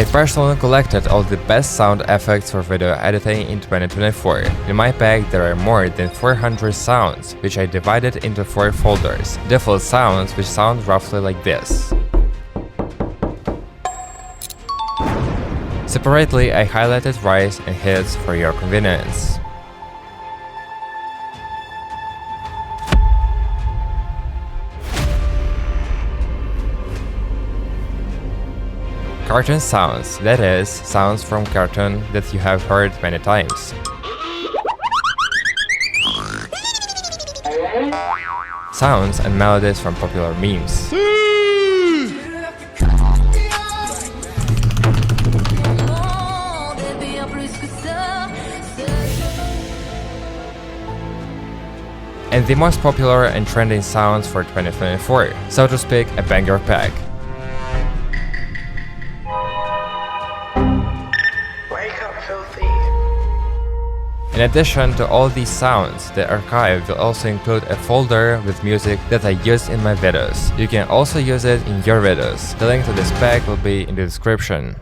I personally collected all the best sound effects for video editing in 2024. In my pack there are more than 400 sounds, which I divided into 4 folders. Default sounds, which sound roughly like this. Separately, I highlighted rise and hits for your convenience. Cartoon sounds, that is, sounds from cartoon that you have heard many times. Sounds and melodies from popular memes. And the most popular and trending sounds for 2024, so to speak, a banger pack. In addition to all these sounds, the archive will also include a folder with music that I used in my videos. You can also use it in your videos. The link to this pack will be in the description.